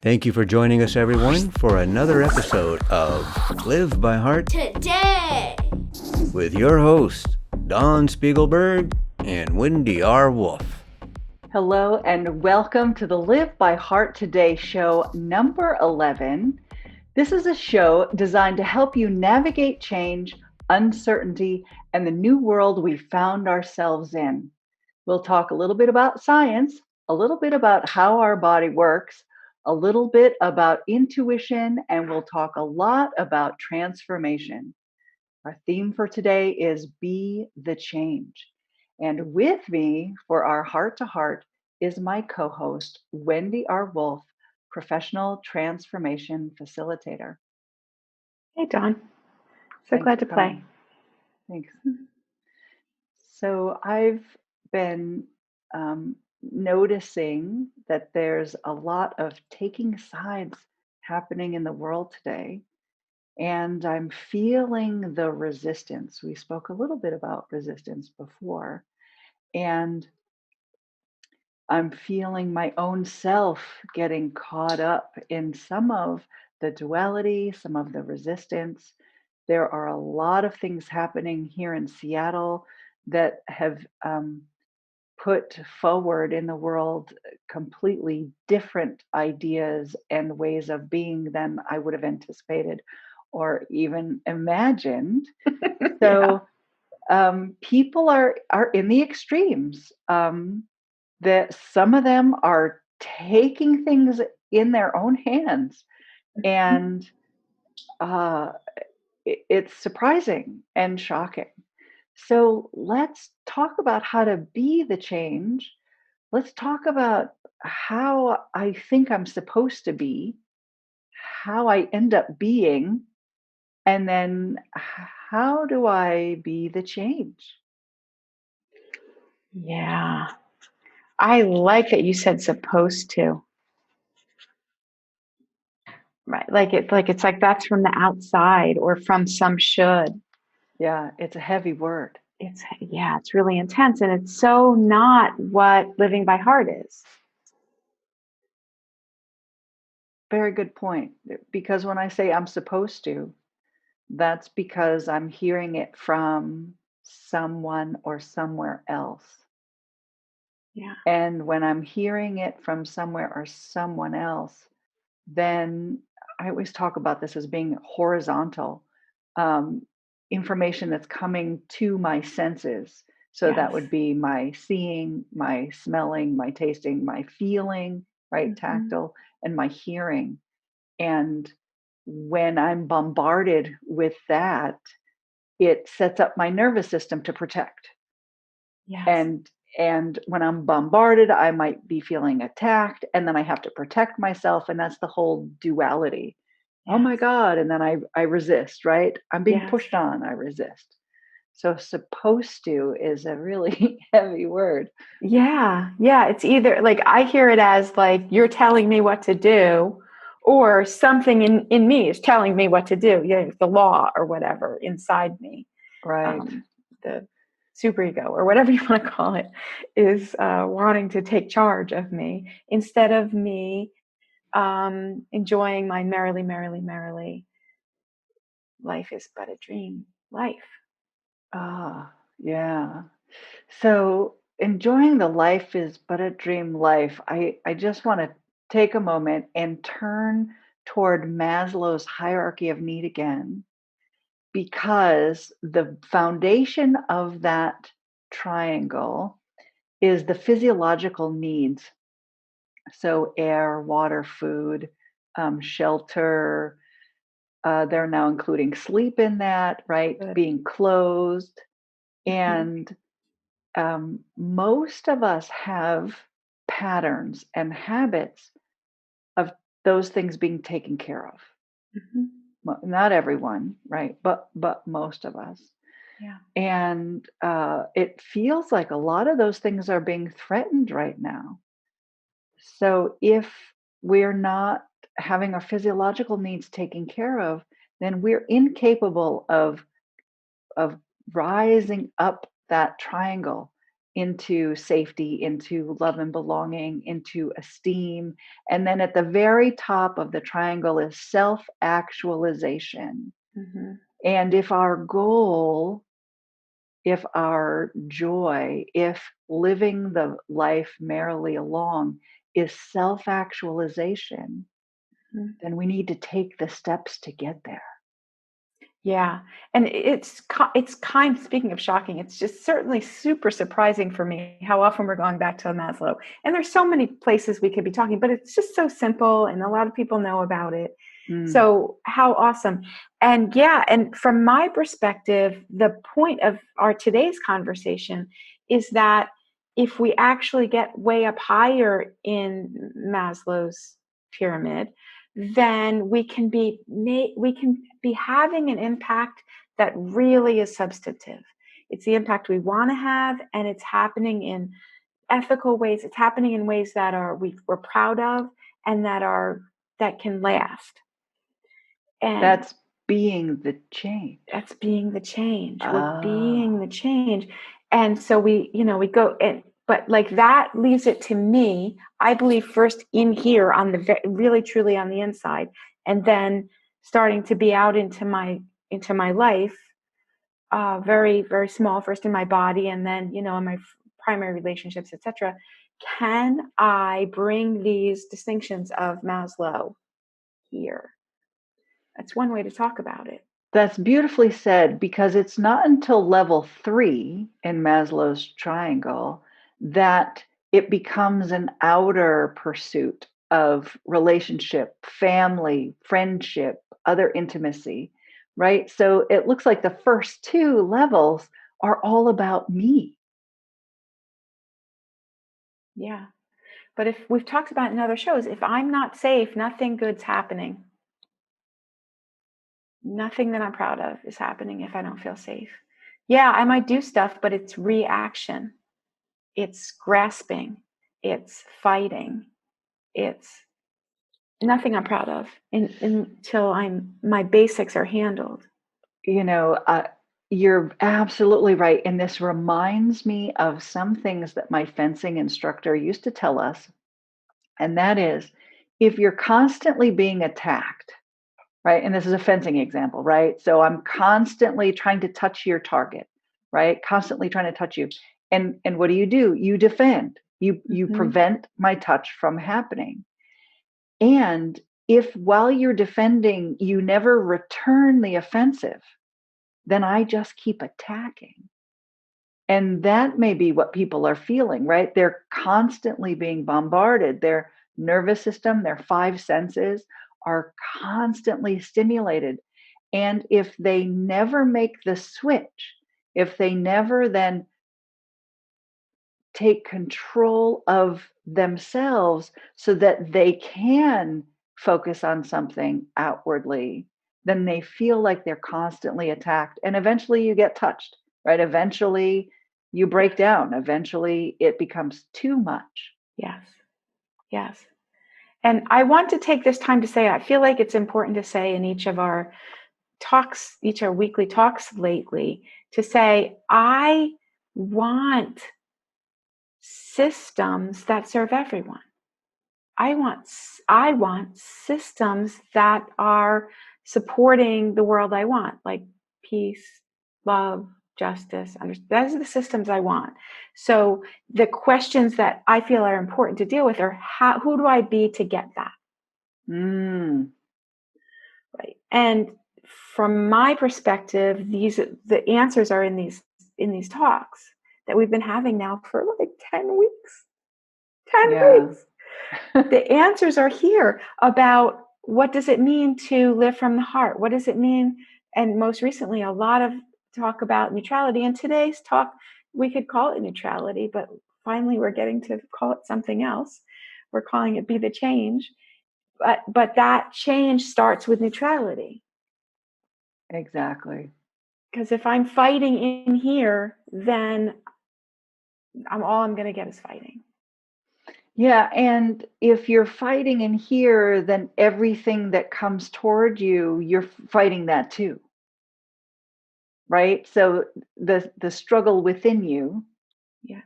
Thank you for joining us, everyone, for another episode of Live by Heart Today with your hosts, Dawn Spiegelberg and Wendy R. Wolf. Hello and welcome to the Live by Heart Today show number 11. This is a show designed to help you navigate change, uncertainty, and the new world we found ourselves in. We'll talk a little bit about science, a little bit about how our body works, a little bit about intuition, and we'll talk a lot about transformation. Our theme for today is Be the Change. And with me for our heart to heart is my co host, Wendy R. Wolf, Professional Transformation Facilitator. Hey, Dawn. So Thanks glad for to play. coming. Thanks. So I've been noticing that there's a lot of taking sides happening in the world today. And I'm feeling the resistance. We spoke a little bit about resistance before. And I'm feeling my own self getting caught up in some of the duality, some of the resistance. There are a lot of things happening here in Seattle that have put forward in the world completely different ideas and ways of being than I would have anticipated or even imagined. So people are in the extremes. That some of them are taking things in their own hands, and uh, it's surprising and shocking. So let's talk about how to be the change. Let's talk about how I think I'm supposed to be, how I end up being, and then how do I be the change? Yeah. I like that you said supposed to. Right. It's like that's from the outside or from some should. Yeah, it's a heavy word. It's really intense, and it's so not what living by heart is. Very good point. Because when I say I'm supposed to, that's because I'm hearing it from someone or somewhere else. Yeah. And when I'm hearing it from somewhere or someone else, then I always talk about this as being horizontal um, information that's coming to my senses. So that Yes. would be my seeing, my smelling, my tasting, my feeling, right? Tactile, and my hearing. And when I'm bombarded with that, it sets up my nervous system to protect. Yes. And when I'm bombarded, I might be feeling attacked, and then I have to protect myself, and that's the whole duality. Yes. Oh my God. And then I resist, right? I'm being pushed on, I resist. So supposed to is a really heavy word. Yeah. It's either like I hear it as like you're telling me what to do, or something in me is telling me what to do. Yeah, the law or whatever inside me. Right. The superego or whatever you want to call it is wanting to take charge of me instead of me enjoying my merrily life is but a dream life. Yeah. So enjoying the life is but a dream life. I just want to take a moment and turn toward Maslow's hierarchy of need again, because the foundation of that triangle is the physiological needs. So air, water, food, shelter. They're now including sleep in that, right? Good. Being clothed. And most of us have patterns and habits of those things being taken care of. Not everyone, right? But most of us. Yeah. And it feels like a lot of those things are being threatened right now. So if we're not having our physiological needs taken care of, then we're incapable of rising up that triangle into safety, into love and belonging, into esteem. And then at the very top of the triangle is self actualization. Mm-hmm. And if our goal, if our joy, if living the life merrily along is self actualization, Mm-hmm. then we need to take the steps to get there. Yeah, and it's kind. Speaking of shocking, it's just certainly super surprising for me how often we're going back to Maslow. And there's so many places we could be talking, but it's just so simple, and a lot of people know about it. Mm. So how awesome! And yeah, and from my perspective, the point of our today's conversation is that if we actually get way up higher in Maslow's pyramid, then we can be having an impact that really is substantive. It's the impact we want to have, and it's happening in ethical ways. It's happening in ways that we're proud of, and that can last. And That's being the change. that's being the change. We're being Oh, the change. And so we go, but like that leaves it to me, I believe, first in here on the really truly on the inside, and then starting to be out into my life, very, very small, first in my body, and then, in my primary relationships, etc. Can I bring these distinctions of Maslow here? That's one way to talk about it. that's beautifully said, because it's not until level 3 in Maslow's triangle that it becomes an outer pursuit of relationship, family, friendship, other intimacy, right? So it looks like the first 2 levels are all about me. Yeah. But if we've talked about in other shows, if I'm not safe, nothing good's happening. Nothing that I'm proud of is happening if I don't feel safe. Yeah, I might do stuff, but it's reaction. It's grasping. It's fighting. It's nothing I'm proud of until my basics are handled. You know, you're absolutely right. And this reminds me of some things that my fencing instructor used to tell us. And that is, if you're constantly being attacked, right? And this is a fencing example, right? So I'm constantly trying to touch your target, right? Constantly trying to touch you. And what do? You defend. You Mm-hmm. prevent my touch from happening. And if while you're defending, you never return the offensive, then I just keep attacking. And that may be what people are feeling, right? They're constantly being bombarded. Their nervous system, their 5 senses are constantly stimulated. And if they never make the switch, if they never then take control of themselves so that they can focus on something outwardly, then they feel like they're constantly attacked. And eventually you get touched, right? Eventually you break Yes. down. Eventually it becomes too much. Yes. Yes. And I want to take this time to say, I feel like it's important to say in each of our talks, each of our weekly talks lately, to say, I want systems that serve everyone. I want systems that are supporting the world I want, like peace, love, justice. Those are the systems I want. So the questions that I feel are important to deal with are who do I be to get that? Mm, Right. And from my perspective, the answers are in these talks that we've been having now for like 10 weeks. 10 yeah, weeks. The answers are here about what does it mean to live from the heart? What does it mean? And most recently, a lot of talk about neutrality. And today's talk, we could call it neutrality, but finally we're getting to call it something else. We're calling it be the change. But that change starts with neutrality. exactly. Because if I'm fighting in here, then all I'm going to get is fighting. Yeah, and if you're fighting in here, then everything that comes toward you, you're fighting that too, right? So the struggle within you, Yes.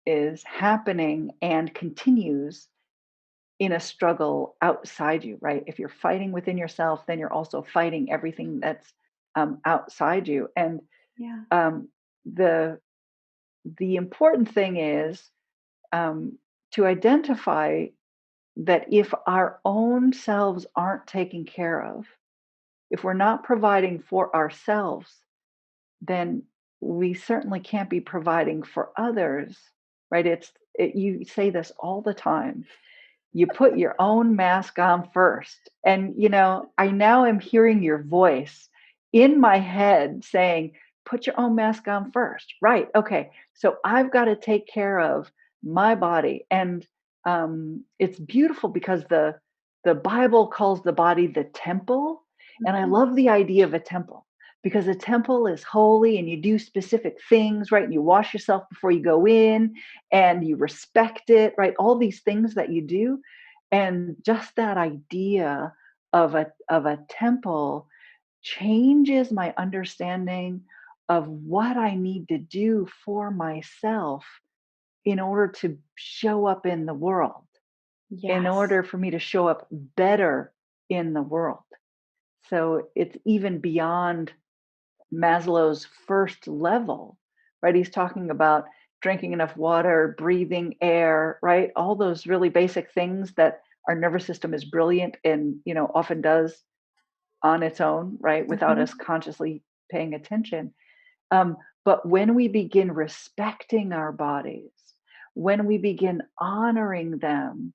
is happening and continues in a struggle outside you, right? If you're fighting within yourself, then you're also fighting everything that's outside you. And Yeah. um, the the important thing is to identify that if our own selves aren't taken care of, if we're not providing for ourselves, then we certainly can't be providing for others, right? You say this all the time. You put your own mask on first. And, I now am hearing your voice in my head saying, put your own mask on first. Right. Okay. So I've got to take care of my body. And it's beautiful because the Bible calls the body the temple. And I Mhm. love the idea of a temple because a temple is holy and you do specific things, right? And you wash yourself before you go in and you respect it, right? All these things that you do. And just that idea of a temple changes my understanding of what I need to do for myself in order to show up in the world, in Yes. order for me to show up better in the world. So it's even beyond Maslow's first level, right? He's talking about drinking enough water, breathing air, right? All those really basic things that our nervous system is brilliant and, often does on its own, right? Without us Mhm. consciously paying attention. Um, but when we begin respecting our bodies, when we begin honoring them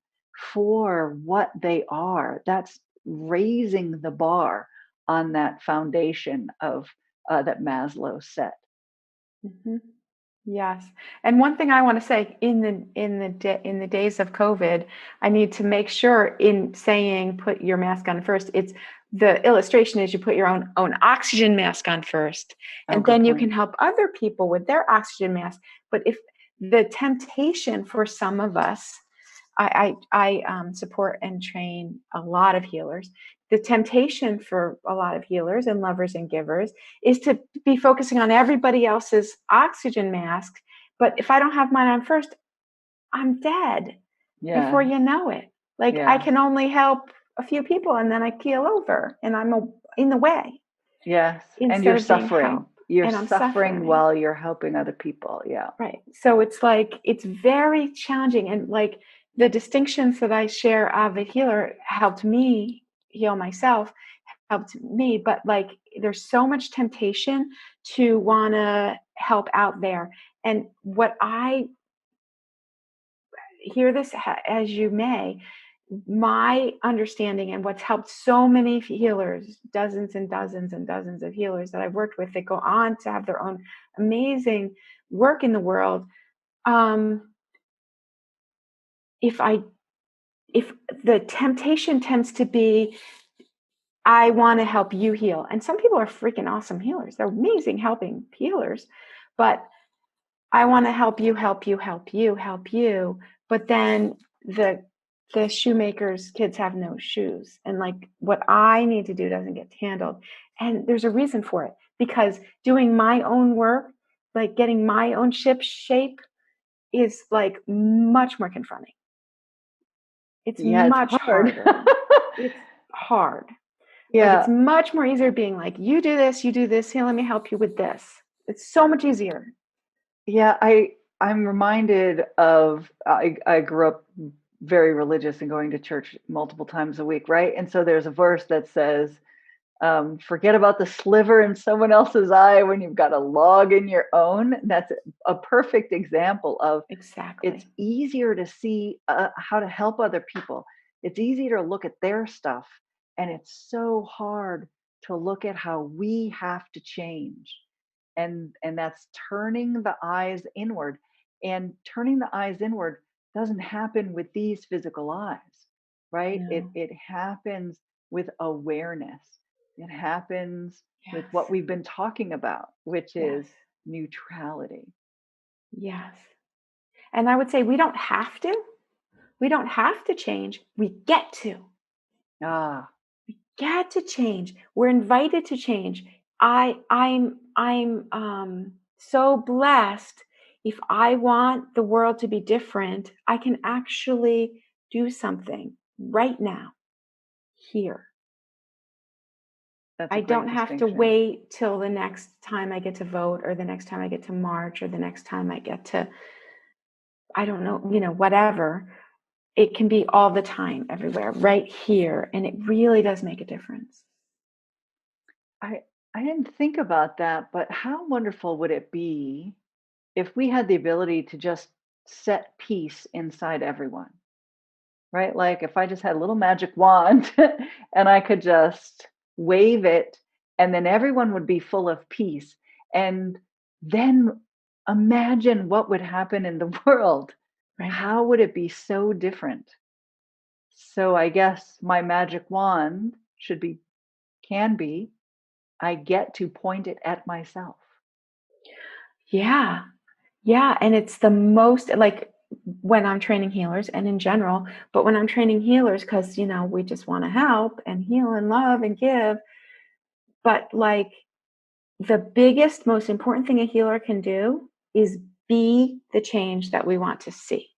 for what they are, that's raising the bar on that foundation of that Maslow set. Mhm. Yes. And one thing I want to say in the days of COVID, I need to make sure in saying put your mask on first. It's the illustration is you put your own oxygen mask on first, Oh, and good then you point. can help other people with their oxygen mask. But if the temptation for some of us, I support and train a lot of healers. The temptation for a lot of healers and lovers and givers is to be focusing on everybody else's oxygen mask. But if I don't have mine on first, I'm dead before Yes, you know it. Like I yes, can only help a few people and then I keel over and in the way yes. And instead you're of being suffering. help. You're And I'm suffering suffering. while you're helping other people. Yeah. Right. So it's like, it's very challenging. And like the distinctions that I share of a healer helped me heal myself, helped me. But like, there's so much temptation to want to help out there. And what I hear this as you may, my understanding and what's helped so many healers, dozens and dozens and dozens of healers that I've worked with that go on to have their own amazing work in the world. Um, if I if the temptation tends to be, I want to help you heal, and some people are freaking awesome healers, they're amazing helping healers, but I want to help you, help you, help you, help you, but then the shoemaker's kids have no shoes, and like what I need to do doesn't get handled. And there's a reason for it, because doing my own work, like getting my own ship shape, is like much more confronting. It's Yeah, it's much hard. harder. It's hard. Like it's Yeah. much more easier being like, you do this, here, let me help you with this. It's so much easier. Yeah, I'm reminded of I grew up very religious and going to church multiple times a week, right? And so there's a verse that says, forget about the sliver in someone else's eye when you've got a log in your own. That's a perfect example of it's Exactly. easier to see how to help other people. It's easier to look at their stuff, and it's so hard to look at how we have to change. And that's turning the eyes inward. And turning the eyes inward doesn't happen with these physical eyes, right? it No. it happens with awareness. It happens with what Yes. we've been talking about, which Yes. is neutrality. Yes. And I would say we don't have to. We don't have to change. We get to. Ah, Get to change. We're invited to change. I'm so blessed If I want the world to be different, I can actually do something right now, here. That's a I don't great have to distinction. wait till the next time I get to vote, or the next time I get to march, or the next time I get to, I don't know, whatever. It can be all the time, everywhere, right here. And it really does make a difference. I I didn't think about that, but how wonderful would it be if we had the ability to just set peace inside everyone, right? Like if I just had a little magic wand and I could just wave it, and then everyone would be full of peace. And then imagine what would happen in the world. Right. How would it be so different? So I guess my magic wand can be, I get to point it at myself. Yeah. Yeah. And it's the most, like, when I'm training healers and in general, but when I'm training healers, because, we just want to help and heal and love and give. But like, the biggest, most important thing a healer can do is be the change that we want to see.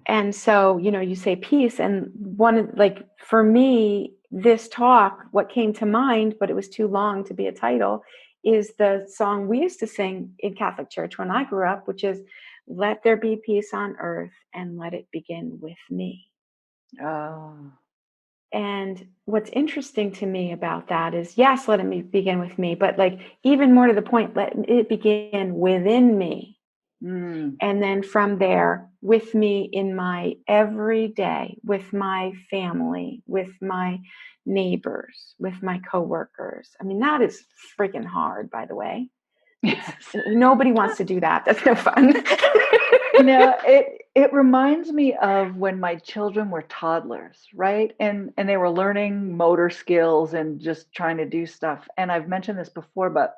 And so, you say peace, and like, for me, this talk, what came to mind, but it was too long to be a title, is the song we used to sing in Catholic church when I grew up, which is, let there be peace on earth and let it begin with me. Oh, And what's interesting to me about that is, yes, let it begin with me, but like, even more to the point, let it begin within me. mm, And then from there, with me in my everyday, with my family, with my neighbors, with my coworkers. I mean, that is freaking hard, by the way. yes. Nobody wants to do that. That's no fun. It reminds me of when my children were toddlers, right? And they were learning motor skills and just trying to do stuff. And I've mentioned this before, but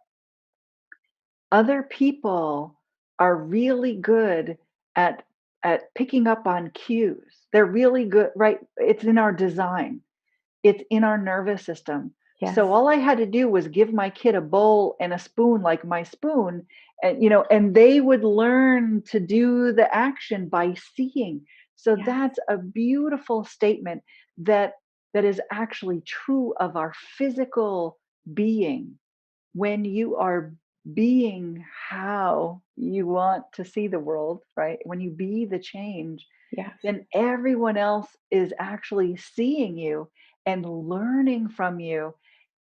other people are really good at picking up on cues. They're really good, right? It's in our design. It's in our nervous system. Yes. So all I had to do was give my kid a bowl and a spoon, like my spoon, and they would learn to do the action by seeing. So Yes. that's a beautiful statement that is actually true of our physical being. When you are being how you want to see the world, right? When you be the change, Yes. then everyone else is actually seeing you and learning from you,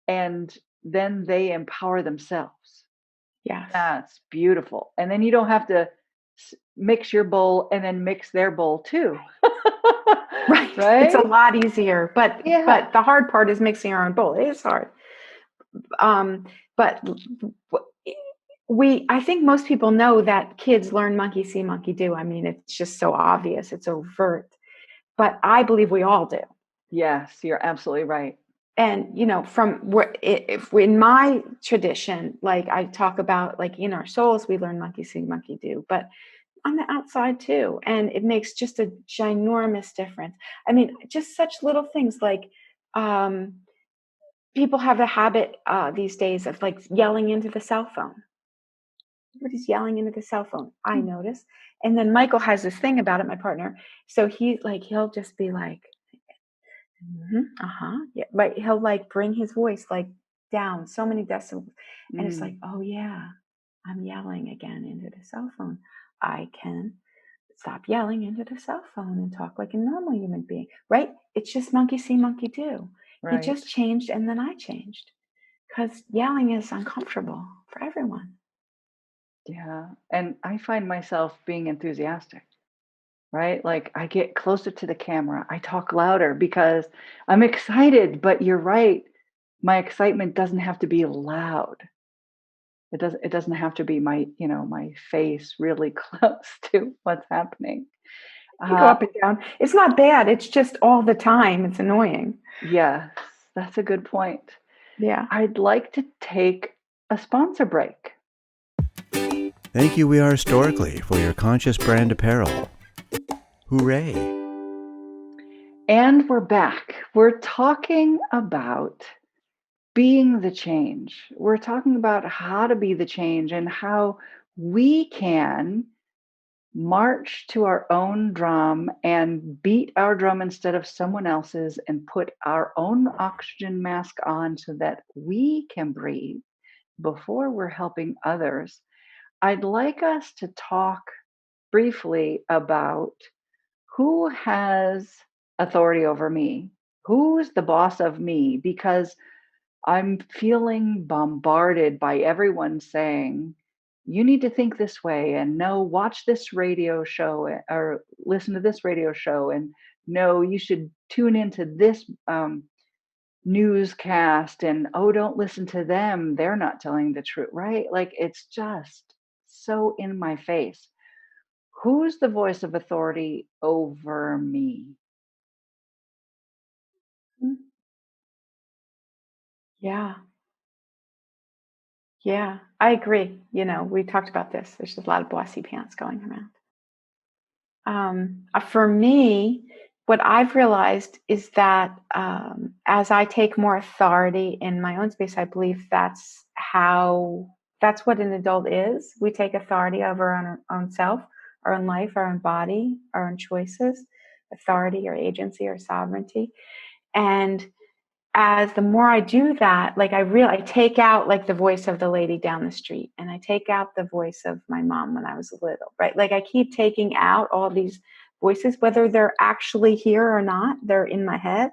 and then they empower themselves. Yes. That's beautiful. And then you don't have to mix your bowl and then mix their bowl too. Right. It's a Right? lot easier, but Yeah. the hard part is mixing our own bowl. It is hard. But I think most people know that kids learn monkey see, monkey do. I mean, it's just so obvious, it's overt. But I believe we all do. Yes, you're absolutely right. And from where, if in my tradition, like I talk about, like in our souls, we learn monkey see, monkey do, but on the outside too. And it makes just a ginormous difference. I mean, just such little things like, people have a habit these days of like yelling into the cell phone. Everybody's yelling into the cell phone, I Hmm. notice. And then Michael has this thing about it, my partner. So he'll just be like, yeah, right. He'll like bring his voice like down so many decibels. And it's like, Mm, oh yeah, I'm yelling again into the cell phone. I can stop yelling into the cell phone and talk like a normal human being, right? It's just monkey see, monkey do. He right. just changed, and then I changed, because yelling is uncomfortable for everyone. Yeah. And I find myself being enthusiastic, right? Like I get closer to the camera, I talk louder because I'm excited, but you're right. My excitement doesn't have to be loud. It doesn't have to be my face really close to what's happening. You go Uh up and down. It's not bad. It's just all the time. It's annoying. yes, that's a good point. Yeah. I'd like to take a sponsor break. Thank you, We Are Historically, for your conscious brand apparel. Hooray! And we're back. We're talking about being the change. We're talking about how to be the change and how we can march to our own drum and beat our drum instead of someone else's and put our own oxygen mask on so that we can breathe before we're helping others. I'd like us to talk briefly about who has authority over me? Who's the boss of me? Because I'm feeling bombarded by everyone saying, you need to think this way, and no, watch this radio show or listen to this radio show, and no, you should tune into this newscast, and oh, don't listen to them. They're not telling the truth, right? Like it's just so in my face. Who's the voice of authority over me? Yeah. Yeah, I agree. We talked about this. There's just a lot of bossy pants going around. For me, what I've realized is that as I take more authority in my own space, I believe that's what an adult is. We take authority over our own self, our own life, our own body, our own choices, authority or agency or sovereignty. And as the more I do that, like I take out like the voice of the lady down the street, and I take out the voice of my mom when I was little, right? Like I keep taking out all these voices, whether they're actually here or not, they're in my head.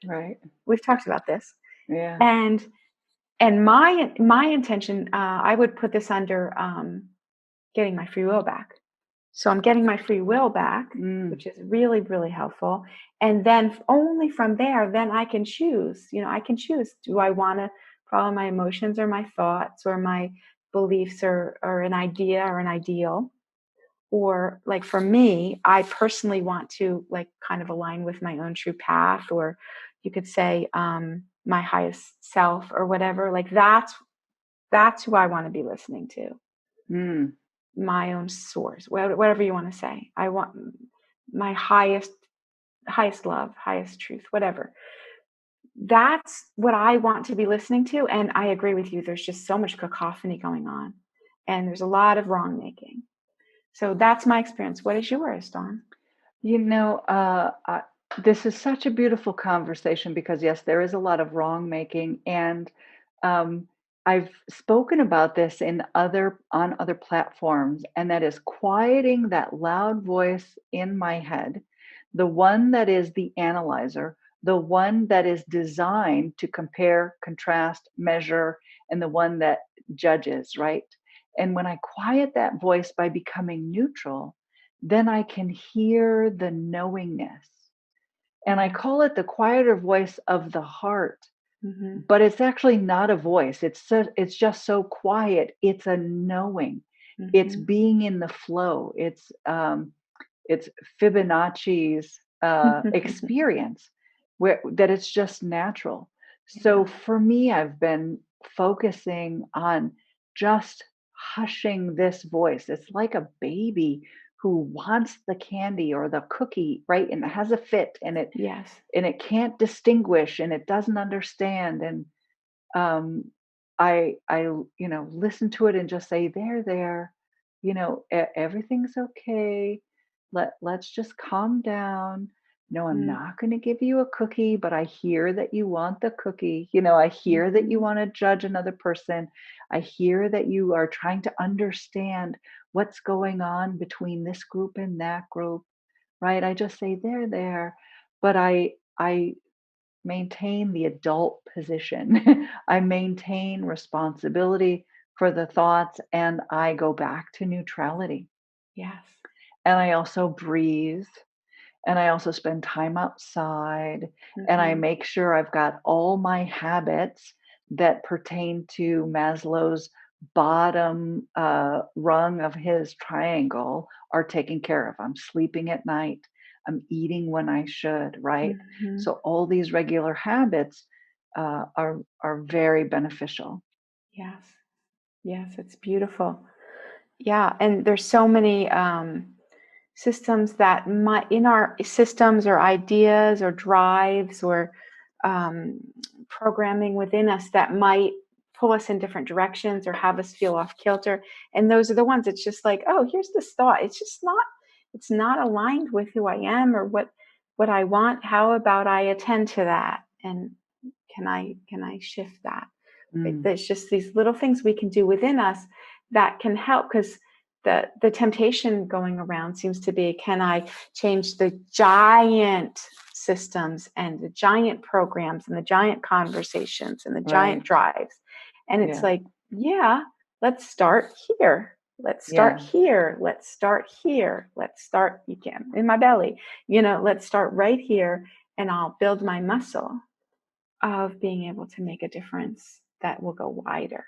Right. We've talked about this. Yeah. And my intention, I would put this under getting my free will back. So I'm getting my free will back, which is really, really helpful. And then only from there, then I can choose. I can choose. Do I want to follow my emotions or my thoughts or my beliefs or an idea or an ideal? Or like for me, I personally want to like kind of align with my own true path, or you could say my highest self or whatever. Like that's who I want to be listening to. My own source, whatever you want to say. I want my highest love, highest truth, whatever. That's what I want to be listening to. And I agree with you. There's just so much cacophony going on, and there's a lot of wrong making. So that's my experience. What is yours, Dawn? This is such a beautiful conversation because yes, there is a lot of wrong making, and I've spoken about this on other platforms, and that is quieting that loud voice in my head, the one that is the analyzer, the one that is designed to compare, contrast, measure, and the one that judges, right? And when I quiet that voice by becoming neutral, then I can hear the knowingness. And I call it the quieter voice of the heart. But it's actually not a voice. It's just so quiet. It's a knowing. It's being in the flow. It's Fibonacci's experience that it's just natural. So for me, I've been focusing on just hushing this voice. It's like a baby who wants the candy or the cookie, right? And it has a fit, and it can't distinguish, and it doesn't understand. And I listen to it and just say, there, everything's okay. Let's just calm down. No, I'm not going to give you a cookie, but I hear that you want the cookie. I hear that you want to judge another person. I hear that you are trying to understand what's going on between this group and that group, right? I just say, there. But I maintain the adult position. I maintain responsibility for the thoughts, and I go back to neutrality. Yes. And I also breathe, and I also spend time outside, and I make sure I've got all my habits that pertain to Maslow's bottom rung of his triangle are taken care of. I'm sleeping at night. I'm eating when I should, right? So all these regular habits are very beneficial. Yes, it's beautiful. Yeah, and there's so many systems that in our systems or ideas or drives or programming within us that might pull us in different directions or have us feel off kilter. And those are the ones, it's just like, oh, here's this thought. It's not aligned with who I am or what I want. How about I attend to that? And can I shift that? There's just these little things we can do within us that can help, because the temptation going around seems to be, can I change the giant systems and the giant programs and the giant conversations and the giant drives? And it's like, yeah, let's start here. Let's start here. Let's start here. Let's start, you can, in my belly, let's start right here, and I'll build my muscle of being able to make a difference that will go wider.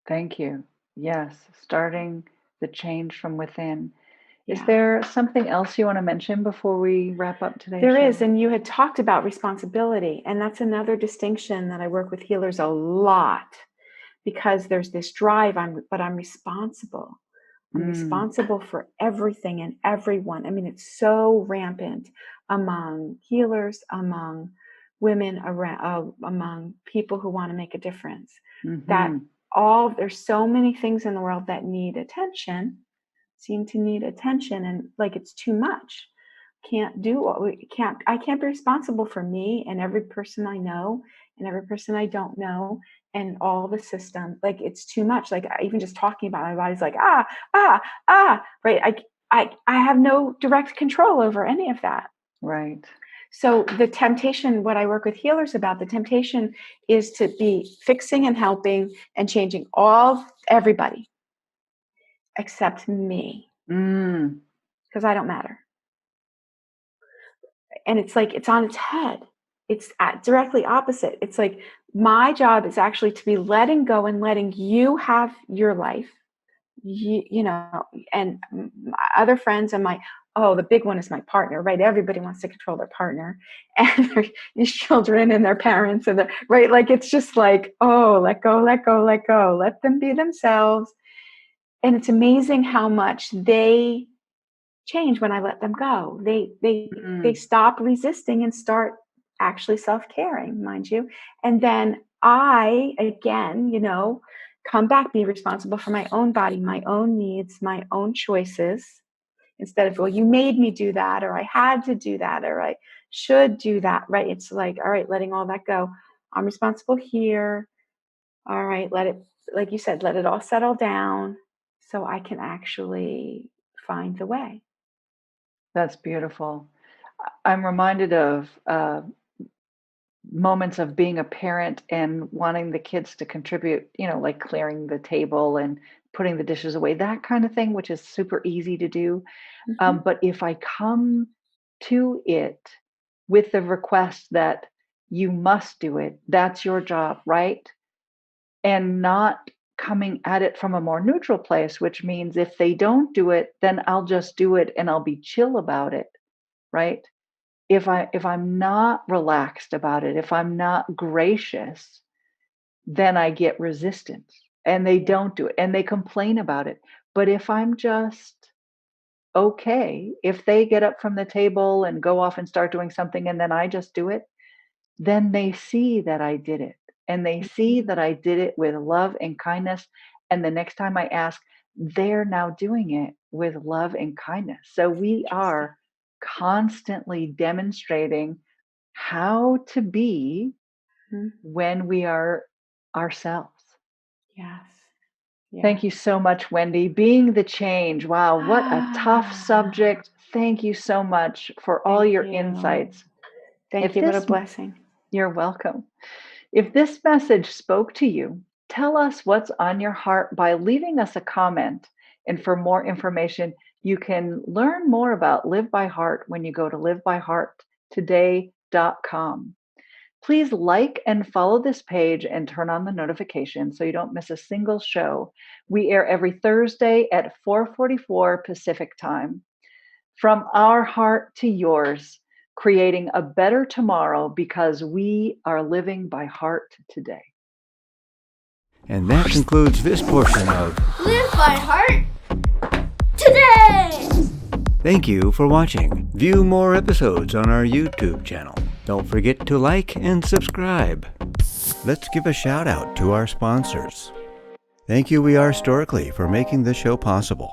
Thank you. Yes, starting the change from within. Yeah. Is there something else you want to mention before we wrap up today? There is, and you had talked about responsibility, and that's another distinction that I work with healers a lot, because there's this drive, but I'm responsible. I'm responsible for everything and everyone. I mean, it's so rampant among healers, among women, among people who want to make a difference, that there's so many things in the world that seem to need attention, and like it's too much. I can't be responsible for me and every person I know and every person I don't know and all the system. Like, it's too much. Like, even just talking about my body's like, right? I have no direct control over any of that. Right. So the temptation, what I work with healers about, the temptation is to be fixing and helping and changing everybody except me, because I don't matter. And it's like, it's on its head. It's directly opposite. It's like, my job is actually to be letting go and letting you have your life, and my other friends and the big one is my partner, right? Everybody wants to control their partner and these children and their parents right? Like, it's just like, oh, let go, let go, let go. Let them be themselves. And it's amazing how much they change when I let them go. They stop resisting and start actually self-caring, mind you. And then I, again, come back, be responsible for my own body, my own needs, my own choices, instead of, well, you made me do that, or I had to do that, or I should do that, right? It's like, all right, letting all that go. I'm responsible here. All right, let it, like you said, let it all settle down so I can actually find the way. That's beautiful. I'm reminded of moments of being a parent and wanting the kids to contribute, like clearing the table and putting the dishes away, that kind of thing, which is super easy to do. But if I come to it with the request that you must do it, that's your job, right? And not coming at it from a more neutral place, which means if they don't do it, then I'll just do it and I'll be chill about it, right? If I'm not relaxed about it, if I'm not gracious, then I get resistance and they don't do it and they complain about it. But if I'm just okay, if they get up from the table and go off and start doing something and then I just do it, then they see that I did it. And they see that I did it with love and kindness. And the next time I ask, they're now doing it with love and kindness. So we are constantly demonstrating how to be when we are ourselves. Yes. Yeah. Thank you so much, Wendy. Being the change. Wow, what a tough subject. Thank you so much for all your insights. Thank you. What a blessing. You're welcome. If this message spoke to you, tell us what's on your heart by leaving us a comment. And for more information, you can learn more about Live by Heart when you go to livebyhearttoday.com. Please like and follow this page and turn on the notifications so you don't miss a single show. We air every Thursday at 4:44 Pacific time. From our heart to yours, creating a better tomorrow because we are living by heart today. And that concludes this portion of Live by Heart Today! Thank you for watching. View more episodes on our YouTube channel. Don't forget to like and subscribe. Let's give a shout out to our sponsors. Thank you, We Are Storically, for making this show possible.